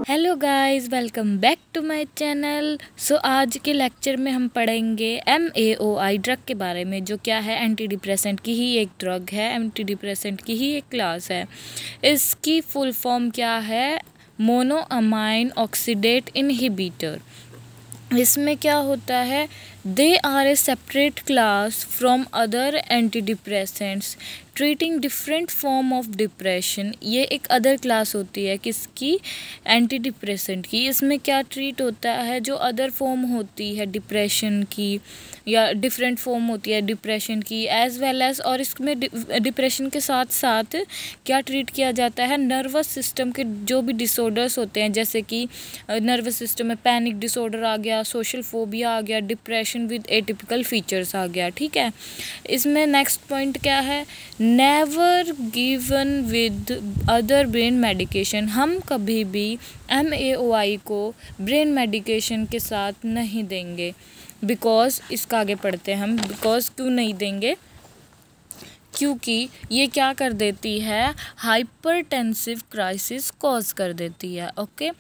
Hello guys, welcome back to my channel. So आज के lecture में हम पढ़ेंगे MAOI ड्रग के बारे में, जो क्या है एंटी डिप्रेसेंट की ही एक ड्रग है, एंटी डिप्रेसेंट की ही एक क्लास है। इसकी फुल फॉर्म क्या है? Monoamine oxidase inhibitor. इसमें क्या होता है? They are a separate class from other antidepressants treating different form of depression. ये एक अदर क्लास होती है किसकी? एंटी डिप्रेसेंट की। इसमें क्या ट्रीट होता है? जो अदर फॉर्म होती है डिप्रेशन की या डिफरेंट फॉर्म होती है डिप्रेशन की एज वेल एज, और इसमें डिप्रेशन के साथ साथ क्या ट्रीट किया जाता है? नर्वस सिस्टम के जो भी डिसऑर्डर्स होते हैं, जैसे कि नर्वस सिस्टम में पैनिक डिसऑर्डर आ गया, सोशल फोबिया आ गया, डिप्रेशन विद एटिपिकल फीचर्स आ गया। ठीक है। इसमें नेक्स्ट पॉइंट क्या है? Never given with other brain medication. हम कभी भी MAOI को ब्रेन मेडिकेशन के साथ नहीं देंगे। बिकॉज इसका आगे पढ़ते हैं हम। बिकॉज क्यों नहीं देंगे? क्योंकि ये क्या कर देती है? हाइपरटेंसिव क्राइसिस कॉज कर देती है। ओके,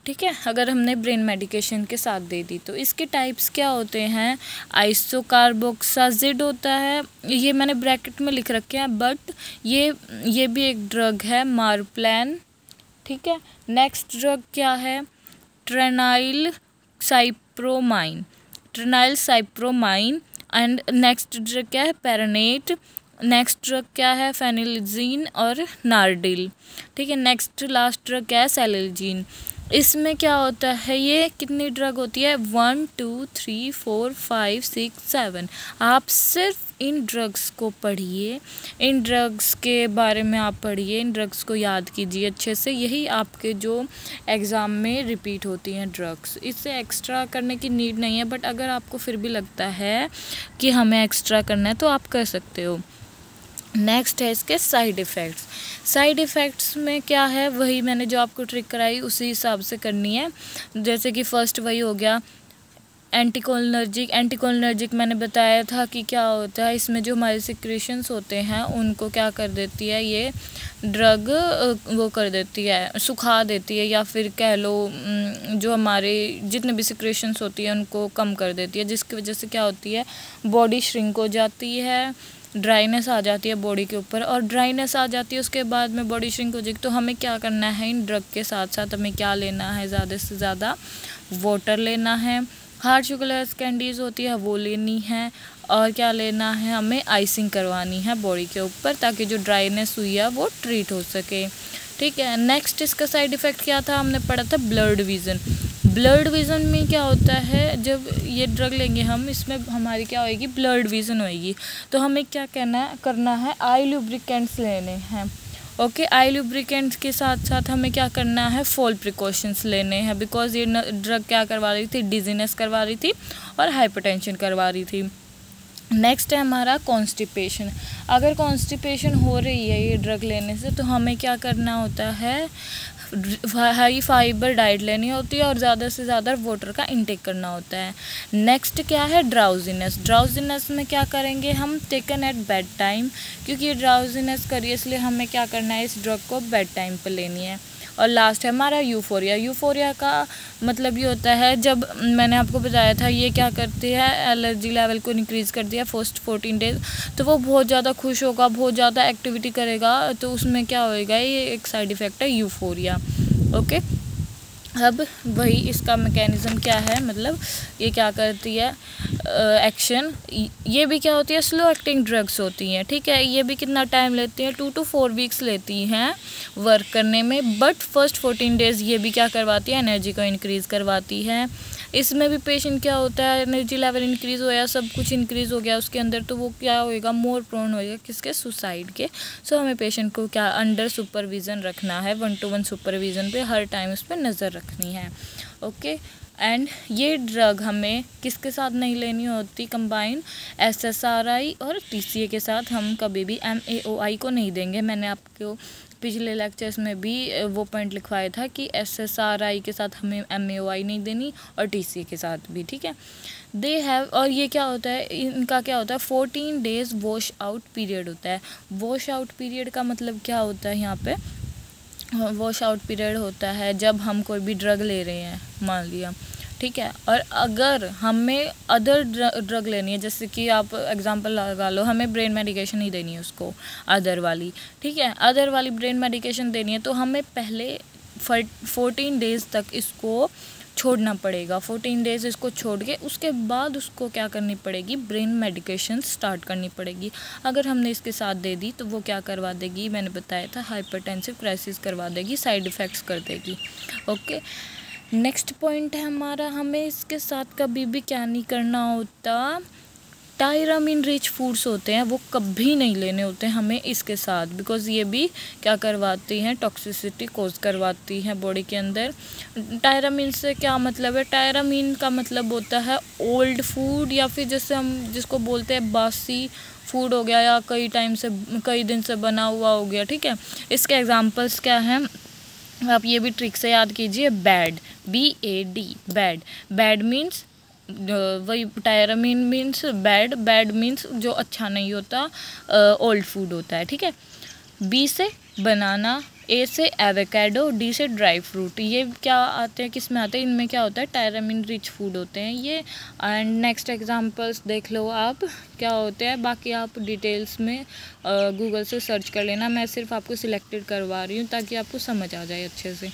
ठीक है। अगर हमने ब्रेन मेडिकेशन के साथ दे दी तो इसके टाइप्स क्या होते हैं? आइसोकार्बोक्साजिड होता है, ये मैंने ब्रैकेट में लिख रखे हैं, बट ये भी एक ड्रग है, मारप्लान। ठीक है। नेक्स्ट ड्रग क्या है? ट्रेनाइल साइप्रोमाइन। एंड नेक्स्ट ड्रग क्या है? पैरानेट। नेक्स्ट ड्रग क्या है? फेनिलजीन और नार्डिल। ठीक है। नेक्स्ट लास्ट ड्रग क्या है? सेलिलजीन। इसमें क्या होता है? ये कितनी ड्रग होती है? 1 2 3 4 5 6 7। आप सिर्फ इन ड्रग्स को पढ़िए, इन ड्रग्स के बारे में आप पढ़िए, इन ड्रग्स को याद कीजिए अच्छे से। यही आपके जो एग्ज़ाम में रिपीट होती हैं ड्रग्स। इससे एक्स्ट्रा करने की नीड नहीं है, बट अगर आपको फिर भी लगता है कि हमें एक्स्ट्रा करना है तो आप कर सकते हो। नेक्स्ट है इसके साइड इफ़ेक्ट्स। साइड इफ़ेक्ट्स में क्या है? वही मैंने जो आपको ट्रिक कराई उसी हिसाब से करनी है। जैसे कि फर्स्ट वही हो गया एंटीकोलिनर्जिक मैंने बताया था कि क्या होता है। इसमें जो हमारे सिक्रेशंस होते हैं उनको क्या कर देती है ये ड्रग? वो कर देती है, सुखा देती है, या फिर कह लो जो हमारे जितने भी सिक्रेशंस होती है उनको कम कर देती है, जिसकी वजह से क्या होती है? बॉडी श्रिंक हो जाती है, ड्राइनेस आ जाती है बॉडी के ऊपर, और ड्राइनेस आ जाती है उसके बाद में बॉडी श्रिंक हो जाएगी। तो हमें क्या करना है? इन ड्रग के साथ साथ हमें क्या लेना है? ज़्यादा से ज़्यादा वाटर लेना है। हार्ड शुगरलेस कैंडीज़ होती है वो लेनी है, और क्या लेना है? हमें आइसिंग करवानी है बॉडी के ऊपर, ताकि जो ड्राइनेस हुई है वो ट्रीट हो सके। ठीक है। नेक्स्ट इसका साइड इफ़ेक्ट क्या था? हमने पढ़ा था ब्लर्ड विज़न। ब्लर्ड विज़न में क्या होता है? जब ये ड्रग लेंगे हम, इसमें हमारी क्या होएगी? ब्लर्ड विज़न होएगी। तो हमें क्या करना है? आई लुब्रिकेंट्स लेने हैं। ओके, आई लुब्रिकेंट्स के साथ साथ हमें क्या करना है? फॉल प्रिकॉशंस लेने हैं। बिकॉज ये ड्रग क्या करवा रही थी? डिजीनेस करवा रही थी और हाइपरटेंशन करवा रही थी। नेक्स्ट है हमारा कॉन्स्टिपेशन। अगर कॉन्स्टिपेशन हो रही है ये ड्रग लेने से, तो हमें क्या करना होता है? हाई फाइबर डाइट लेनी होती है और ज़्यादा से ज़्यादा वाटर का इंटेक करना होता है। नेक्स्ट क्या है? ड्राउजीनेस में क्या करेंगे हम? टेकन एट बेड टाइम, क्योंकि ये ड्राउजीनेस करिए, इसलिए हमें क्या करना है? इस ड्रग को बेड टाइम पर लेनी है। और लास्ट है हमारा यूफोरिया का मतलब ये होता है, जब मैंने आपको बताया था ये क्या करती है? एलर्जी लेवल को इंक्रीज़ कर दिया फर्स्ट 14 डेज। तो वो बहुत ज़्यादा खुश होगा, बहुत ज़्यादा एक्टिविटी करेगा, तो उसमें क्या होएगा? ये एक साइड इफ़ेक्ट है यूफोरिया। ओके, अब वही इसका मैकेनिज़्म क्या है, मतलब ये क्या करती है एक्शन? ये भी क्या होती है? स्लो एक्टिंग ड्रग्स होती हैं। ठीक है। ये भी कितना टाइम लेती हैं? 2 to 4 वीक्स लेती हैं वर्क करने में, बट फर्स्ट 14 डेज़ ये भी क्या करवाती है? एनर्जी को इंक्रीज़ करवाती है। इसमें भी पेशेंट क्या होता है? एनर्जी लेवल इंक्रीज़ होया, सब कुछ इंक्रीज़ हो गया उसके अंदर, तो वो क्या होएगा? मोर प्रोन होएगा किसके? सुसाइड के। सो हमें पेशेंट को क्या अंडर सुपरविज़न रखना है, 1 to 1 सुपरविज़न पे हर टाइम उस पर नज़र रखनी है। ओके। एंड ये ड्रग हमें किसके साथ नहीं लेनी होती? कंबाइन SSRI और TCA के साथ हम कभी भी MAOI को नहीं देंगे। मैंने आपको पिछले लेक्चर्स में भी वो पॉइंट लिखवाया था कि SSRI के साथ हमें MAOI नहीं देनी और TCA के साथ भी। ठीक है। दे हैव, और ये क्या होता है? इनका क्या होता है? 14 डेज़ वॉश आउट पीरियड होता है। वॉश आउट पीरियड का मतलब क्या होता है यहाँ पे? वॉश आउट पीरियड होता है जब हम कोई भी ड्रग ले रहे हैं, मान लिया, ठीक है। और अगर हमें अदर ड्रग लेनी है, जैसे कि आप एग्जांपल लगा लो, हमें ब्रेन मेडिकेशन ही देनी है उसको, अदर वाली, ठीक है, अदर वाली ब्रेन मेडिकेशन देनी है, तो हमें पहले 14 डेज़ तक इसको छोड़ना पड़ेगा। 14 डेज़ इसको छोड़ के उसके बाद उसको क्या करनी पड़ेगी, ब्रेन मेडिकेशन स्टार्ट करनी पड़ेगी। अगर हमने इसके साथ दे दी तो वो क्या करवा देगी, मैंने बताया था हाइपरटेंसिव क्राइसिस करवा देगी, साइड इफ़ेक्ट्स कर देगी। ओके, नेक्स्ट पॉइंट है हमारा, हमें इसके साथ कभी भी क्या नहीं करना होता, टायरामीन रिच फूड्स होते हैं वो कभी नहीं लेने होते हैं हमें इसके साथ, बिकॉज़ ये भी क्या करवाती हैं, टॉक्सिसिटी कोज करवाती हैं बॉडी के अंदर। टायरामीन से क्या मतलब है, टायरामीन का मतलब होता है ओल्ड फूड, या फिर जैसे हम जिसको बोलते हैं बासी फूड हो गया, या कई दिन से बना हुआ हो गया, ठीक है। इसके एग्जांपल्स क्या हैं, आप ये भी ट्रिक से याद कीजिए, बैड, BAD, बैड मीन्स वही, टायरामीन मीन्स बैड मीन्स जो अच्छा नहीं होता, ओल्ड फूड होता है, ठीक है। B से बनाना, A से एवोकाडो, D से ड्राई फ्रूट, ये क्या आते हैं, किस में आते हैं, इनमें क्या होता है, टायरामीन रिच फूड होते हैं ये। एंड नेक्स्ट एग्जांपल्स देख लो आप क्या होते हैं, बाकी आप डिटेल्स में गूगल से सर्च कर लेना, मैं सिर्फ आपको सिलेक्टेड करवा रही हूँ ताकि आपको समझ आ जाए अच्छे से।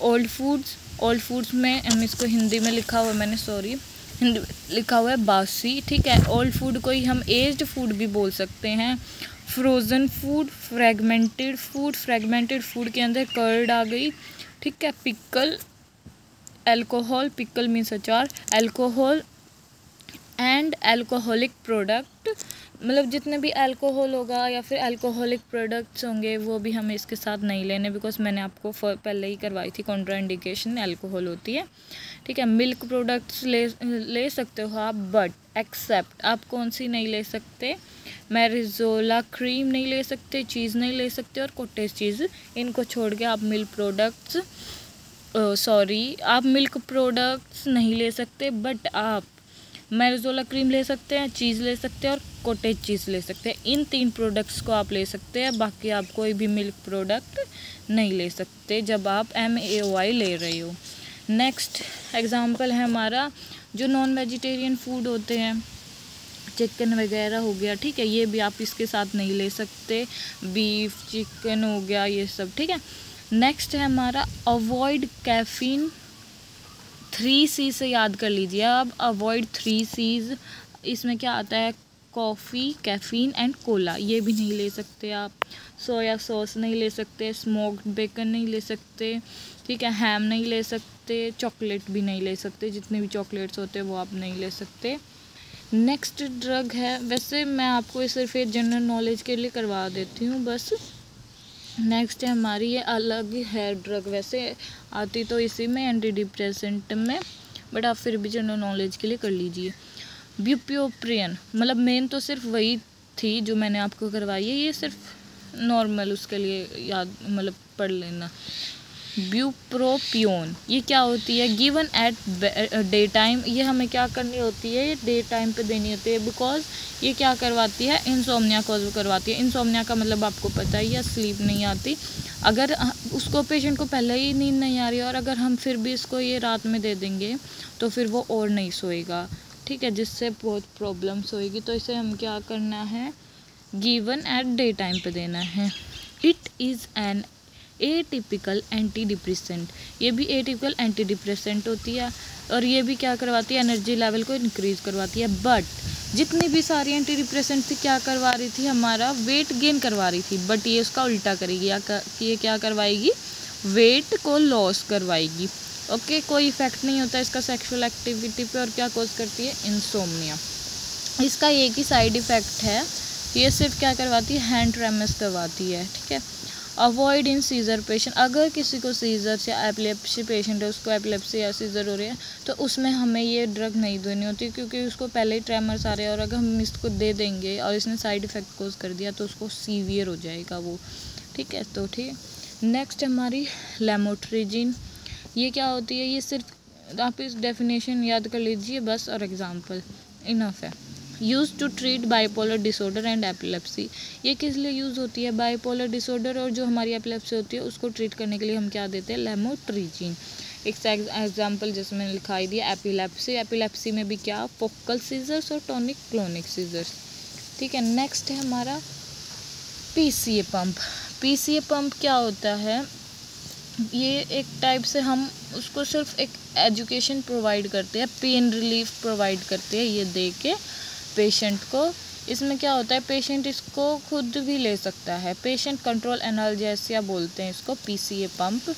ओल्ड फूड्स में हम इसको हिंदी में लिखा हुआ है, मैंने सॉरी हिंदी लिखा हुआ है बासी, ठीक है। ओल्ड फूड को ही हम एज्ड फूड भी बोल सकते हैं। फ्रोज़न फूड, फ्रेगमेंटेड फूड के अंदर कर्ड आ गई, ठीक है। पिकल, अल्कोहल, पिकल मीन्स अचार, अल्कोहल एंड अल्कोहलिक प्रोडक्ट, मतलब जितने भी अल्कोहल होगा या फिर अल्कोहलिक प्रोडक्ट्स होंगे वो भी हमें इसके साथ नहीं लेने, बिकॉज मैंने आपको पहले ही करवाई थी, कॉन्ट्राइंडिकेशन अल्कोहल होती है, ठीक है। मिल्क प्रोडक्ट्स ले सकते हो आप, बट एक्सेप्ट आप कौन सी नहीं ले सकते, मैरिजोला क्रीम नहीं ले सकते, चीज़ नहीं ले सकते, और कॉटेज चीज़, इनको छोड़ के आप मिल्क प्रोडक्ट्स नहीं ले सकते, बट आप मैरिजोला क्रीम ले सकते हैं, चीज़ ले सकते हैं, और कॉटेज चीज़ ले सकते हैं। इन 3 प्रोडक्ट्स को आप ले सकते हैं, बाकी आप कोई भी मिल्क प्रोडक्ट नहीं ले सकते जब आप MAOI ले रहे हो। नेक्स्ट एग्जांपल है हमारा, जो नॉन वेजिटेरियन फूड होते हैं, चिकन वगैरह हो गया, ठीक है, ये भी आप इसके साथ नहीं ले सकते, बीफ, चिकन हो गया, ये सब, ठीक है। नेक्स्ट है हमारा अवॉइड कैफीन, 3C से याद कर लीजिए आप, अवॉइड 3Cs, इसमें क्या आता है, कॉफ़ी, कैफ़ीन एंड कोला, ये भी नहीं ले सकते आप। सोया सॉस नहीं ले सकते, स्मोक्ड बेकन नहीं ले सकते, ठीक है, हैम नहीं ले सकते, चॉकलेट भी नहीं ले सकते, जितने भी चॉकलेट्स होते हैं वो आप नहीं ले सकते। नेक्स्ट ड्रग है, वैसे मैं आपको सिर्फ ये जनरल नॉलेज के लिए करवा देती हूँ बस। नेक्स्ट है हमारी, ये अलग है ड्रग, वैसे आती तो इसी में, एंटी डिप्रेसेंट में, बट आप फिर भी जनरल नॉलेज के लिए कर लीजिए। ब्यूप्रोपियन, मतलब मेन तो सिर्फ वही थी जो मैंने आपको करवाई है, ये सिर्फ नॉर्मल उसके लिए याद, मतलब पढ़ लेना। ब्यूप्रोपियोन, ये क्या होती है, गिवन एट डे टाइम, ये हमें क्या करनी होती है, ये डे टाइम पे देनी होती है, बिकॉज ये क्या करवाती है, इंसोम्निया कॉज करवाती है। इंसोम्निया का मतलब आपको पता ही है, स्लीप नहीं आती। अगर उसको पेशेंट को पहले ही नींद नहीं आ रही है और अगर हम फिर भी इसको ये रात में दे देंगे तो फिर वो और नहीं सोएगा, ठीक है, जिससे बहुत प्रॉब्लम्स होएगी। तो इसे हम क्या करना है, गिवन एट डे टाइम पे देना है। It is an atypical anti depressant, ये भी एटिपिकल एंटी डिप्रेसेंट होती है और ये भी क्या करवाती है, एनर्जी लेवल को इंक्रीज करवाती है। बट जितनी भी सारी एंटी डिप्रेसेंट थी क्या करवा रही थी, हमारा वेट गेन करवा रही थी, बट ये उसका उल्टा करेगी, ये क्या करवाएगी, वेट को लॉस करवाएगी। ओके, कोई इफेक्ट नहीं होता इसका सेक्सुअल एक्टिविटी पे, और क्या कॉज करती है, इंसोम्निया। इसका एक ही साइड इफ़ेक्ट है, ये सिर्फ क्या करवाती है, हैंड ट्रेमर्स करवाती है, ठीक है। अवॉइड इन सीज़र पेशेंट, अगर किसी को सीज़र्स या एपिलेप्सी पेशेंट है, उसको एपिलेप्सी या सीज़र हो रही है, तो उसमें हमें ये ड्रग नहीं देनी होती, क्योंकि उसको पहले ही ट्रेमर्स आ रहे हैं और अगर हम इसको दे देंगे और इसने साइड इफ़ेक्ट कोज कर दिया तो उसको सीवियर हो जाएगा वो, ठीक है। तो ठीक, नेक्स्ट हमारी लेमोट्रिजिन, ये क्या होती है, ये सिर्फ आप इस डेफिनेशन याद कर लीजिए बस, और एग्जांपल इनफ है। Use to treat bipolar disorder and epilepsy. ये किस लिए यूज़ होती है? बाइपोलर डिसऑर्डर और जो हमारी एपिलेप्सी होती है उसको ट्रीट करने के लिए हम क्या देते हैं? लेमोट्रिजीन। एक एग्जाम्पल जिसमें लिखाई दिया एपिलेप्सी। एपिलेप्सी में भी क्या? फोकल सीजर्स और टॉनिक क्लोनिक सीजर्स। ठीक है, नेक्स्ट है हमारा पीसीए पंप। पीसीए पंप क्या होता है? ये एक टाइप से हम उसको सिर्फ एक एजुकेशन प्रोवाइड करते हैं, पेन रिलीफ प्रोवाइड करते हैं ये दे के पेशेंट को। इसमें क्या होता है? पेशेंट इसको खुद भी ले सकता है। पेशेंट कंट्रोल एनाल्जेसिया बोलते हैं इसको, पीसीए पंप।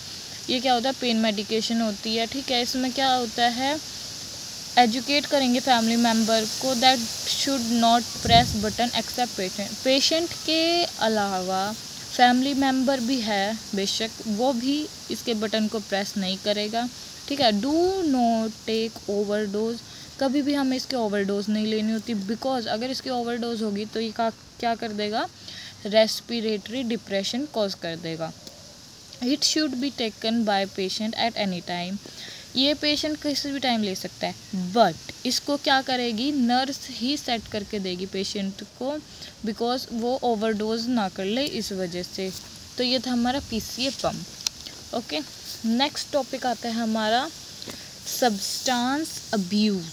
ये क्या होता है? पेन मेडिकेशन होती है। ठीक है, इसमें क्या होता है? एजुकेट करेंगे फैमिली मेम्बर को that should not press button except patient. Patient के अलावा फैमिली मेम्बर भी है बेशक, वो भी इसके बटन को प्रेस नहीं करेगा। ठीक है, डू नॉट टेक ओवरडोज। कभी भी हमें इसकी ओवरडोज नहीं लेनी होती, बिकॉज अगर इसकी ओवरडोज होगी तो ये क्या कर देगा? रेस्पिरेटरी डिप्रेशन कॉज कर देगा। It should be taken by patient at any time. ये पेशेंट किसी भी टाइम ले सकता है, बट इसको क्या करेगी? नर्स ही सेट करके देगी पेशेंट को, बिकॉज वो ओवरडोज ना कर ले इस वजह से। तो ये था हमारा PCA pump. Okay, next topic आता है हमारा सब्सटेंस अब्यूज़।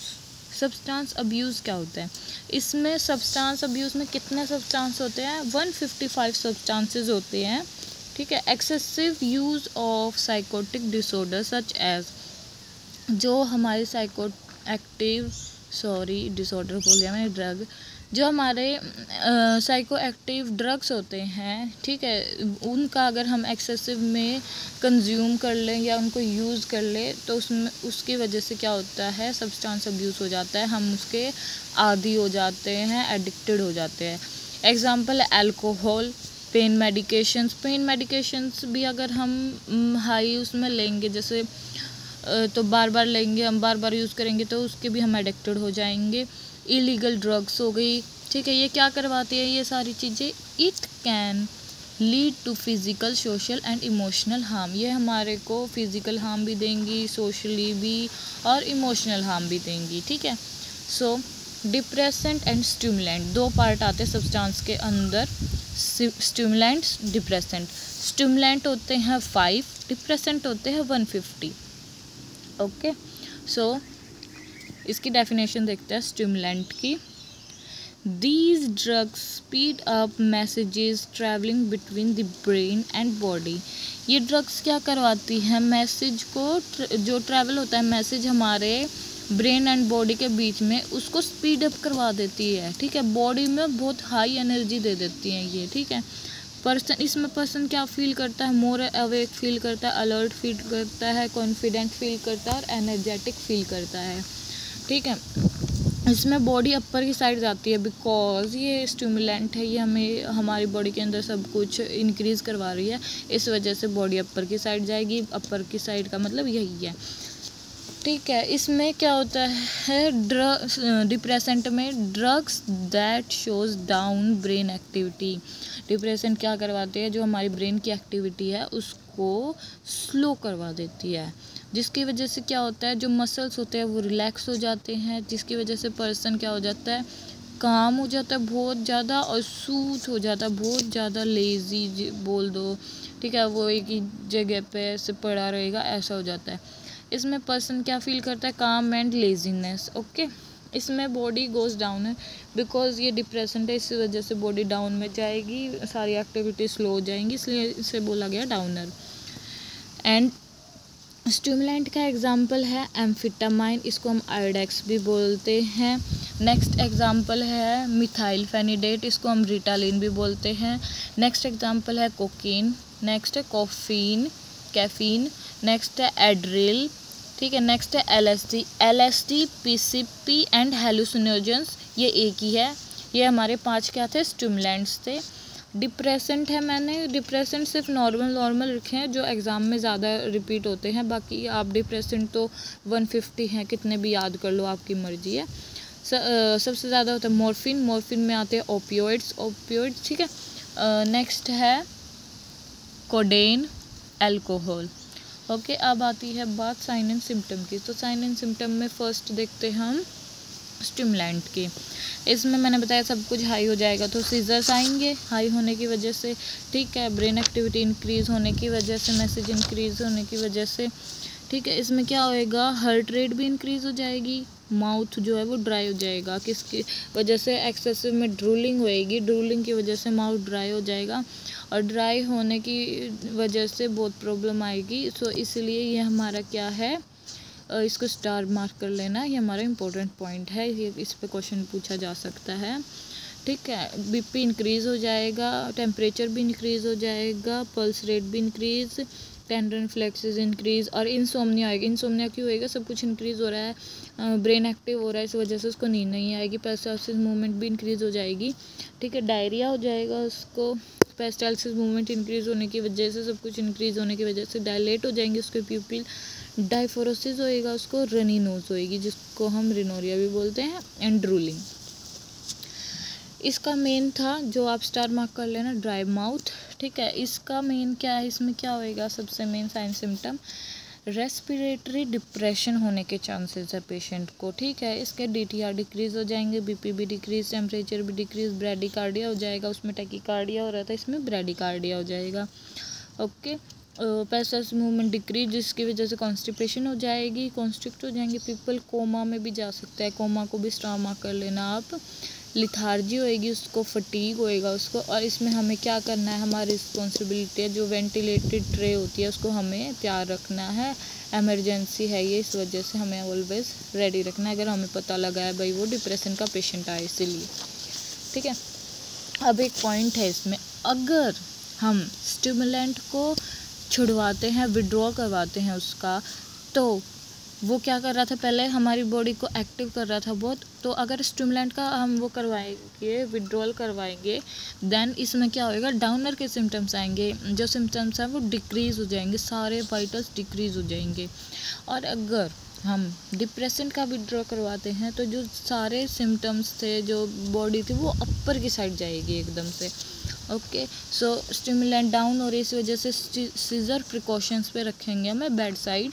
सब्सटेंस अब्यूज़ क्या होता है? इसमें सब्सटेंस अब्यूज़ में कितने सब्सटेंस होते हैं? 155 सब्सटेंसेस होते हैं। ठीक है, excessive use of psychotic disorder such as, जो हमारे डिसऑर्डर बोल दिया मैंने, ड्रग, जो हमारे साइको एक्टिव ड्रग्स होते हैं। ठीक है, उनका अगर हम एक्सेसिव में कंज्यूम कर लें या उनको यूज़ कर लें तो उसमें उसकी वजह से क्या होता है? सब्सटेंस अब्यूज़ हो जाता है, हम उसके आदी हो जाते हैं, एडिक्टेड हो जाते हैं। एग्जाम्पल है अल्कोहल, पेन मेडिकेशंस भी अगर हम हाई उसमें लेंगे, जैसे तो बार बार लेंगे, हम बार बार यूज़ करेंगे तो उसके भी हम एडिक्टेड हो जाएंगे। इलीगल ड्रग्स हो गई। ठीक है, ये क्या करवाती है? ये सारी चीज़ें it can lead to physical, social and emotional harm. ये हमारे को फिज़िकल हार्म भी देंगी, सोशली भी और इमोशनल हार्म भी देंगी। ठीक है, सो डिप्रेसेंट एंड स्टिमुलेंट, दो पार्ट आते हैं सब्सटेंस के अंदर, स्टिमुलेंट्स, डिप्रेसेंट। स्टिमुलेंट होते हैं 5, डिप्रेसेंट होते हैं 150। ओके, सो इसकी डेफिनेशन देखते हैं स्टिमुलेंट की। These drugs speed up messages travelling between the brain and body. ये ड्रग्स क्या करवाती हैं? मैसेज को जो ट्रैवल होता है मैसेज हमारे ब्रेन एंड बॉडी के बीच में, उसको स्पीड अप करवा देती है। ठीक है, बॉडी में बहुत हाई एनर्जी दे देती हैं ये। ठीक है, इसमें पर्सन क्या फील करता है? मोर अवेक फील करता है, अलर्ट फील करता है, कॉन्फिडेंट फील करता है और एनर्जेटिक फील करता है। ठीक है, इसमें बॉडी अपर की साइड जाती है, बिकॉज ये स्टिमुलेंट है, ये हमें हमारी बॉडी के अंदर सब कुछ इंक्रीज़ करवा रही है, इस वजह से बॉडी अपर की साइड जाएगी। अपर की साइड का मतलब यही है। ठीक है, इसमें क्या होता है? डिप्रेसेंट में drugs that shows down brain activity. Depressant क्या करवाते हैं? जो हमारी ब्रेन की एक्टिविटी है उसको स्लो करवा देती है, जिसकी वजह से क्या होता है? जो मसल्स होते हैं वो रिलैक्स हो जाते हैं, जिसकी वजह से पर्सन क्या हो जाता है? काम हो जाता है बहुत ज़्यादा और सूत हो जाता है, बहुत ज़्यादा लेज़ी बोल दो। ठीक है, वो एक ही जगह पे ऐसे पड़ा रहेगा, ऐसा हो जाता है। इसमें पर्सन क्या फील करता है? काम एंड लेजीनेस। ओके, इसमें बॉडी गोज़ डाउन है, बिकॉज ये डिप्रेशन है, इसी वजह से बॉडी डाउन में जाएगी, सारी एक्टिविटी स्लो हो जाएंगी, इसलिए इसे बोला गया डाउनर। एंड स्टिमुलेंट का एग्जाम्पल है एम्फेटामाइन, इसको हम आयोडेक्स भी बोलते हैं। नेक्स्ट एग्जाम्पल है मिथाइल फेनिडेट, इसको हम रिटालिन भी बोलते हैं। नेक्स्ट एग्जाम्पल है कोकीन। नेक्स्ट है कैफीन। नेक्स्ट है एड्रिल। ठीक है, नेक्स्ट है एलएसडी, पीसीपी एंड हेलुसिनोजेंस, ये एक ही है। ये हमारे 5 क्या थे? स्टिमुलेंट्स थे। डिप्रेसेंट है, मैंने डिप्रेसेंट सिर्फ नॉर्मल रखे हैं जो एग्ज़ाम में ज़्यादा रिपीट होते हैं, बाकी आप डिप्रेसेंट तो 150 हैं, कितने भी याद कर लो, आपकी मर्जी है। सबसे ज़्यादा होता है मॉर्फिन में आते हैं ओपियोइड्स। ठीक है, नेक्स्ट है कोडेन, अल्कोहल। ओके, अब आती है बात साइन एंड सिम्टम की। तो साइन एंड सिम्टम में फर्स्ट देखते हैं हम स्टिमुलेंट की। इसमें मैंने बताया सब कुछ हाई हो जाएगा तो सीजर्स आएंगे हाई होने की वजह से, ठीक है, ब्रेन एक्टिविटी इंक्रीज़ होने की वजह से, मैसेज इंक्रीज़ होने की वजह से, ठीक है। इसमें क्या होएगा, हार्ट रेट भी इंक्रीज़ हो जाएगी, माउथ जो है वो ड्राई हो जाएगा, किसकी वजह से, एक्सेसिव में ड्रूलिंग होएगी, ड्रूलिंग की वजह से माउथ ड्राई हो जाएगा और ड्राई होने की वजह से बहुत प्रॉब्लम आएगी। सो इसलिए ये हमारा क्या है, इसको स्टार मार्क कर लेना, ये हमारा इंपॉर्टेंट पॉइंट है, ये इस पे क्वेश्चन पूछा जा सकता है, ठीक है। बीपी इंक्रीज़ हो जाएगा, टेम्परेचर भी इंक्रीज़ हो जाएगा, पल्स रेट भी इंक्रीज़, टेंडर रिफ्लेक्सेस इंक्रीज़ और इंसोम्निया आएगा। इंसोम्निया क्यों होएगा, सब कुछ इंक्रीज़ हो रहा है, ब्रेन एक्टिव हो रहा है, इस वजह से उसको नींद नहीं आएगी, पेरिस्टाल्सिस मूवमेंट भी इंक्रीज़ हो जाएगी, ठीक है। डायरिया हो जाएगा उसको, पेरिस्टाल्सिस मूवमेंट इंक्रीज़ होने की वजह से, सब कुछ इंक्रीज़ होने की वजह से डायलेट हो जाएंगे उसके प्यूपिल, डायफोरोसिस होएगा उसको, रनी नोज होएगी जिसको हम रिनोरिया भी बोलते हैं, एंड ड्रूलिंग। इसका मेन था जो आप स्टार मार्क कर लेना, ड्राई माउथ, ठीक है। इसका मेन क्या है, इसमें क्या होएगा, सबसे main sign symptom respiratory depression होने के चांसेस है पेशेंट को, ठीक है। इसके DTR डिक्रीज़ हो जाएंगे, BP भी डिक्रीज़, टेम्परेचर भी डिक्रीज़, ब्रैडिकार्डिया हो जाएगा, उसमें टैकीकार्डिया हो रहा था, इसमें ब्रैडिकार्डिया हो जाएगा, ओके। पेरिस्टाल्सिस मूवमेंट डिक्रीज जिसकी वजह से कॉन्स्टिपेशन हो जाएगी, कॉन्स्ट्रिक्ट हो जाएंगे पीपल, कोमा में भी जा सकता है, कोमा को भी स्टार मार्क कर लेना आप। लिथार्जी होएगी उसको, फटीग होएगा उसको, और इसमें हमें क्या करना है, हमारी रिस्पॉन्सिबिलिटी है, जो वेंटिलेटेड ट्रे होती है उसको हमें तैयार रखना है, एमरजेंसी है ये, इस वजह से हमें ऑलवेज रेडी रखना है, अगर हमें पता लगा है भाई वो डिप्रेशन का पेशेंट आए इसीलिए, ठीक है। अब एक पॉइंट है इसमें, अगर हम स्टिमुलेंट को छुड़वाते हैं, विड्रॉ करवाते हैं उसका, तो वो क्या कर रहा था, पहले हमारी बॉडी को एक्टिव कर रहा था बहुत, तो अगर स्टिमुलेंट का हम वो करवाएंगे, विड्रॉल करवाएंगे, देन इसमें क्या होएगा, डाउनर के सिम्टम्स आएंगे, जो सिम्टम्स हैं वो डिक्रीज़ हो जाएंगे, सारे वाइटल्स डिक्रीज़ हो जाएंगे। और अगर हम डिप्रेशन का विड्रॉ करवाते हैं तो जो सारे सिम्टम्स थे, जो बॉडी थी, वो अपर की साइड जाएगी एकदम से, ओके। सो स्टिमुलेंट डाउन और इस वजह से सीजर प्रिकॉशंस पे रखेंगे हमें बेड साइड,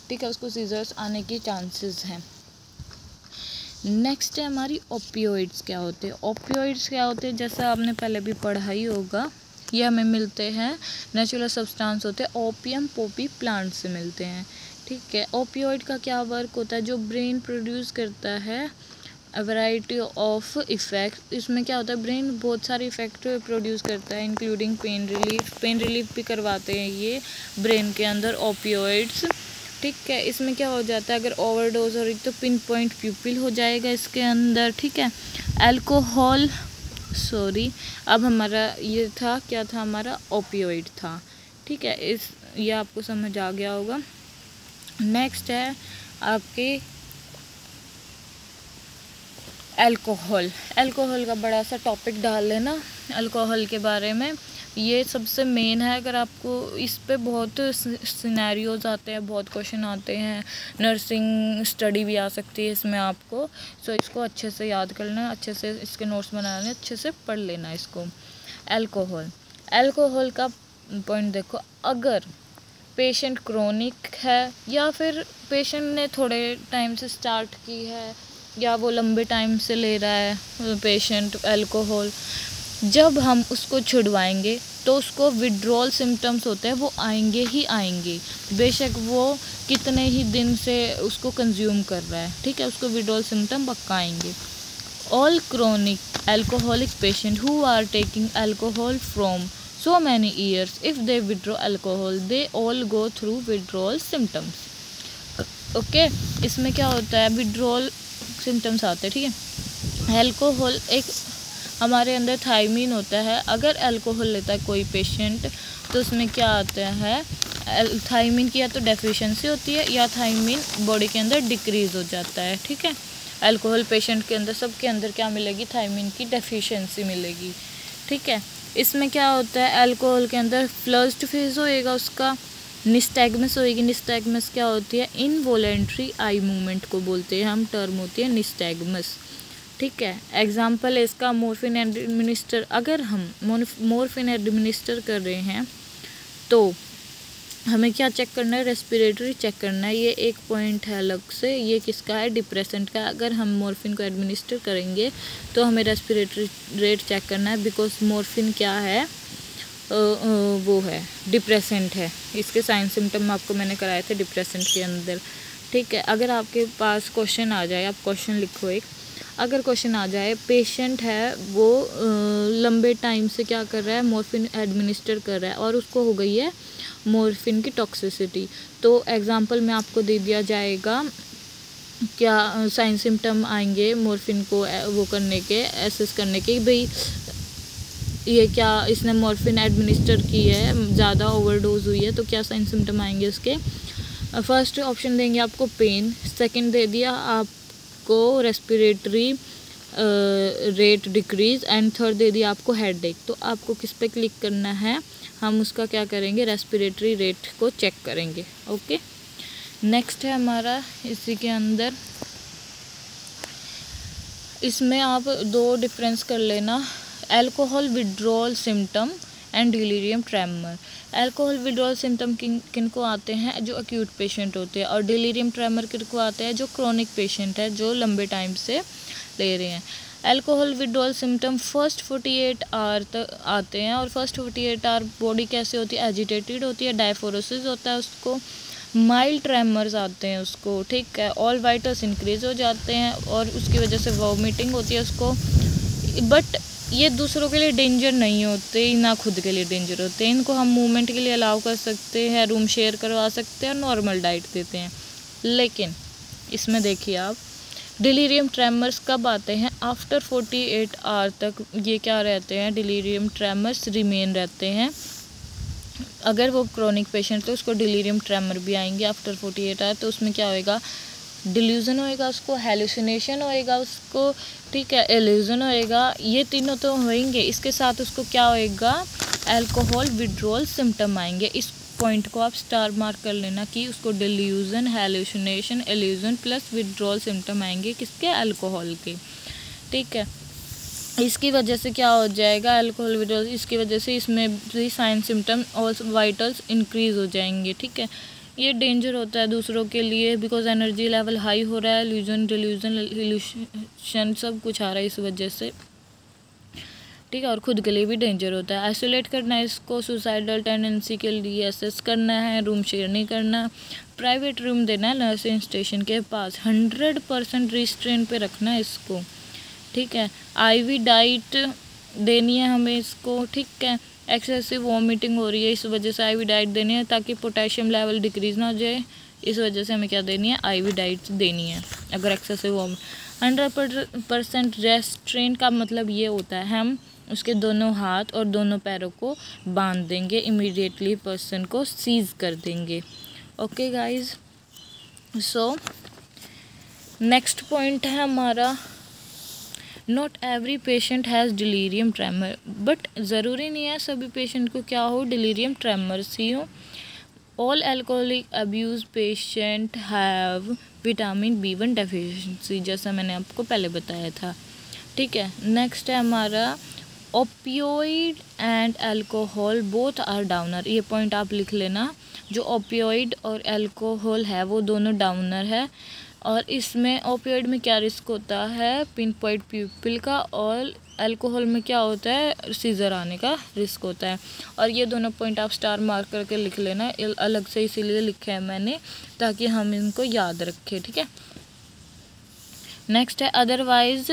ठीक है, उसको सीजर्स आने की चांसेस हैं। नेक्स्ट है हमारी ओपियोइड्स क्या होते हैं। ओपियोइड्स क्या होते हैं, जैसा आपने पहले भी पढ़ा ही होगा, ये हमें मिलते हैं, नेचुरल सब्सटेंस होते हैं, ओपियम पोपी प्लांट से मिलते हैं, ठीक है। ओपियोइड का क्या वर्क होता है, जो ब्रेन प्रोड्यूस करता है वैरायटी ऑफ इफ़ेक्ट, इसमें क्या होता है, ब्रेन बहुत सारे इफ़ेक्ट प्रोड्यूस करता है, इंक्लूडिंग पेन रिलीफ भी करवाते हैं ये ब्रेन के अंदर ओपियोइड्स, ठीक है। इसमें क्या हो जाता है, अगर ओवरडोज हो रही तो पिन पॉइंट प्यूपिल हो जाएगा इसके अंदर, ठीक है। अल्कोहल, सॉरी, अब हमारा ये था, क्या था हमारा, ओपियोइड था, ठीक है। ये आपको समझ आ गया होगा। नेक्स्ट है आपके अल्कोहल का बड़ा सा टॉपिक डाल लेना अल्कोहल के बारे में, ये सबसे मेन है। अगर आपको इस पे बहुत सिनेरियोज आते हैं, बहुत क्वेश्चन आते हैं, नर्सिंग स्टडी भी आ सकती है इसमें आपको, सो इसको अच्छे से याद कर लेना, अच्छे से इसके नोट्स बना लेना, अच्छे से पढ़ लेना इसको। अल्कोहल का पॉइंट देखो, अगर पेशेंट क्रोनिक है या फिर पेशेंट ने थोड़े टाइम से स्टार्ट की है या वो लंबे टाइम से ले रहा है पेशेंट अल्कोहल, जब हम उसको छुड़वाएंगे तो उसको विड्रॉल सिम्टम्स होते हैं वो आएंगे ही आएंगे, बेशक वो कितने ही दिन से उसको कंज्यूम कर रहा है, ठीक है, उसको विड्रॉल सिम्टम पक्का आएंगे। All chronic alcoholic patient who are taking alcohol from so many years, if they withdraw alcohol they all go through withdrawal symptoms, okay. इसमें क्या होता है, विड्रॉल सिम्टम्स आते हैं, ठीक है। अल्कोहल एक हमारे अंदर थायमीन होता है, अगर अल्कोहल लेता है कोई पेशेंट तो उसमें क्या आता है, थायमीन की या तो डेफिशिएंसी होती है या थायमीन बॉडी के अंदर डिक्रीज़ हो जाता है, ठीक है। अल्कोहल पेशेंट के अंदर, सबके अंदर क्या मिलेगी, थायमीन की डेफिशिएंसी मिलेगी, ठीक है। इसमें क्या होता है, अल्कोहल के अंदर फ्लश्ड फेज होएगा उसका, निस्टैग्मस होएगी, निस्टैग्मस क्या होती है, इनवॉलेंट्री आई मूवमेंट को बोलते हैं हम, टर्म होती है निस्टैग्मस, ठीक है। एग्जाम्पल है इसका मॉर्फिन एडमिनिस्टर, अगर हम मॉर्फिन एडमिनिस्टर कर रहे हैं तो हमें क्या चेक करना है, रेस्पिरेटरी चेक करना है। ये एक पॉइंट है अलग से, ये किसका है, डिप्रेसेंट का। अगर हम मॉर्फिन को एडमिनिस्टर करेंगे तो हमें रेस्पिरेटरी रेट चेक करना है, बिकॉज मॉर्फिन क्या है, वो है डिप्रेसेंट है। इसके साइन सिम्टम आपको मैंने कराए थे डिप्रेसेंट के अंदर, ठीक है। अगर आपके पास क्वेश्चन आ जाए, आप क्वेश्चन लिखो एक, अगर क्वेश्चन आ जाए पेशेंट है वो लंबे टाइम से क्या कर रहा है, मॉर्फिन एडमिनिस्टर कर रहा है और उसको हो गई है मॉर्फिन की टॉक्सिसिटी, तो एग्जांपल में आपको दे दिया जाएगा क्या साइन सिम्टम आएंगे मॉर्फिन को वो करने के, एसेस करने के, भाई ये क्या इसने मॉर्फिन एडमिनिस्टर की है, ज़्यादा ओवरडोज हुई है, तो क्या साइन सिम्टम आएंगे इसके। फर्स्ट ऑप्शन देंगे आपको पेन, सेकंड दे दिया आपको respiratory rate decrease, and third दे दिया आपको हेडेक। तो आपको किस पे क्लिक करना है, हम उसका क्या करेंगे, रेस्पिरेटरी रेट को चेक करेंगे। ओके, नेक्स्ट है हमारा इसी के अंदर, इसमें आप दो डिफरेंस कर लेना, alcohol withdrawal symptom and delirium tremor. Alcohol withdrawal symptom किन को आते हैं, जो अक्यूट पेशेंट होते हैं, और डिलीरियम ट्रेमर किन को आते हैं, जो क्रोनिक पेशेंट है, जो लंबे टाइम से ले रहे हैं। Alcohol withdrawal symptom first 48 hour तक आते हैं, और फर्स्ट 48 आवर बॉडी कैसे होती है, एजिटेटेड होती है, डायफोरोसिस होता है उसको, माइल्ड ट्रेमर्स आते हैं उसको, ठीक है, ऑल वाइटल्स इंक्रीज हो जाते हैं और उसकी वजह से वॉमिटिंग होती है उसको। बट ये दूसरों के लिए डेंजर नहीं होते, ना खुद के लिए डेंजर होते हैं, इनको हम मूवमेंट के लिए अलाउ कर सकते हैं, रूम शेयर करवा सकते हैं और नॉर्मल डाइट देते हैं। लेकिन इसमें देखिए आप, डिलीरियम ट्रेमर्स कब आते हैं, आफ्टर 48 आवर तक ये क्या रहते हैं, डिलीरियम ट्रेमर्स रिमेन रहते हैं। अगर वो क्रोनिक पेशेंट तो उसको डिलीरियम ट्रेमर भी आएंगे आफ्टर 48 आवर, तो उसमें क्या होएगा, डिल्यूजन होएगा उसको, हेलुसिनेशन होएगा उसको, ठीक है, इल्यूजन होएगा, ये तीनों तो होंगे। इसके साथ उसको क्या होएगा, अल्कोहल विड्रॉल सिम्टम आएंगे। इस पॉइंट को आप स्टार मार्क कर लेना कि उसको delusion, hallucination, illusion plus withdrawal symptom आएंगे किसके, अल्कोहल के, ठीक है। इसकी वजह से क्या हो जाएगा, अल्कोहल विड्रॉल, इसकी वजह से इसमें भी साइन सिम्टम और वाइटल्स इंक्रीज हो जाएंगे, ठीक है। ये डेंजर होता है दूसरों के लिए, बिकॉज एनर्जी लेवल हाई हो रहा है, इल्यूजन, डिल्यूजन, इल्यूशन सब कुछ आ रहा है इस वजह से, ठीक है, और खुद के लिए भी डेंजर होता है। आइसोलेट करना है इसको, सुसाइडल टेंडेंसी के लिए असेस करना है, रूम शेयर नहीं करना, प्राइवेट रूम देना है नर्सिंग स्टेशन के पास, 100% रिस्ट्रेन पे रखना है इसको, ठीक है। आईवी डाइट देनी है हमें इसको, ठीक है। एक्सेसिव वॉमिटिंग हो रही है, इस वजह से आईवी डाइट देनी है ताकि पोटेशियम लेवल डिक्रीज ना हो जाए, इस वजह से हमें क्या देनी है, आईवी डाइट देनी है। अगर एक्सेसिव 100% रेस्ट्रेन का मतलब ये होता है हम उसके दोनों हाथ और दोनों पैरों को बांध देंगे, इमीडिएटली पर्सन को सीज कर देंगे। Okay guys, so next point है हमारा, not every patient has delirium tremor, but ज़रूरी नहीं है सभी पेशेंट को क्या हो, डिलीरियम ट्रेमर्स ही हो। All alcoholic abuse patient have vitamin B1 deficiency, जैसा मैंने आपको पहले बताया था, ठीक है। नेक्स्ट है हमारा, opioid and alcohol both are downer, ये पॉइंट आप लिख लेना, जो ओपियोइड और अल्कोहल है वो दोनों डाउनर है, और इसमें ओपियोइड में क्या रिस्क होता है, पिन पॉइंट प्यूपिल का, और अल्कोहल में क्या होता है, सीजर आने का रिस्क होता है। और ये दोनों पॉइंट आप स्टार मार्क करके लिख लेना, अलग से इसीलिए लिखा है मैंने ताकि हम इनको याद रखें, ठीक है। नेक्स्ट है, otherwise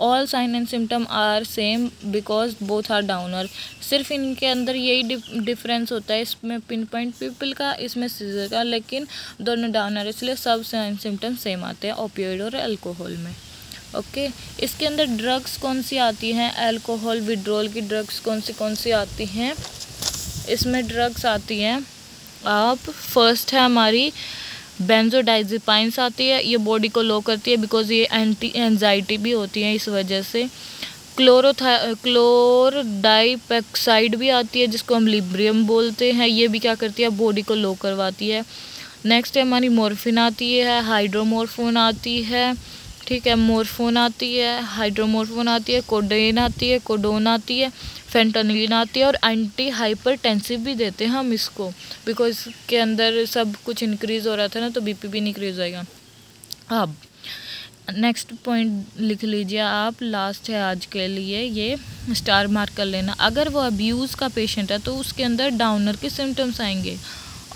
all sign and symptom are same because both are downer, सिर्फ इनके अंदर यही डिफरेंस होता है, इसमें पिन पॉइंट पीपल का, इसमें सीजर का, लेकिन दोनों डाउनर, इसलिए सब साइन सिम्टम सेम आते हैं ओपियोइड और अल्कोहल में। ओके, इसके अंदर ड्रग्स कौन सी आती हैं, अल्कोहल विड्रॉल की ड्रग्स कौन सी आती हैं, इसमें ड्रग्स आती हैं आप, फर्स्ट है हमारी बेंजोडाइजेपाइंस आती है, ये बॉडी को लो करती है बिकॉज ये एंटी एंजाइटी भी होती है इस वजह से। क्लोरडाइपेक्साइड भी आती है जिसको हम लिब्रियम बोलते हैं, ये भी क्या करती है, बॉडी को लो करवाती है। नेक्स्ट है हमारी मॉर्फिन आती है, हाइड्रोमोर्फोन आती है, ठीक है, मोर्फोन आती है, हाइड्रोमोर्फोन आती है, कोडेन आती है, कोडोन आती है। फेंटानिलीन आती है, और एंटी हाइपरटेंसिव भी देते हैं हम इसको, बिकॉज के अंदर सब कुछ इंक्रीज़ हो रहा था ना, तो बीपी भी इंक्रीज़ होएगा। अब नेक्स्ट पॉइंट लिख लीजिए आप, लास्ट है आज के लिए, ये स्टार मार्क कर लेना। अगर वो अब्यूज़ का पेशेंट है तो उसके अंदर डाउनर के सिम्टम्स आएंगे,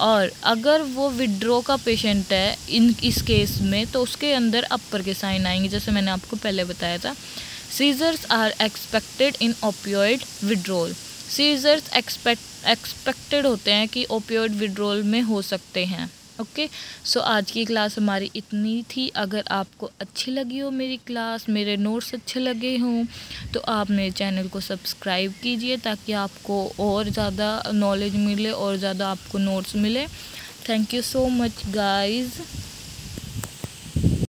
और अगर वो विड्रॉ का पेशेंट है इस केस में तो उसके अंदर अपर के साइन आएंगे, जैसे मैंने आपको पहले बताया था। Seizures are expected in opioid withdrawal. Seizures expected होते हैं कि ओपियोइड विड्रॉल में हो सकते हैं। ओके, सो आज की क्लास हमारी इतनी थी। अगर आपको अच्छी लगी हो मेरी क्लास, मेरे नोट्स अच्छे लगे हों, तो आप मेरे चैनल को सब्सक्राइब कीजिए ताकि आपको और ज़्यादा नॉलेज मिले और ज़्यादा आपको नोट्स मिले। Thank you so much guys.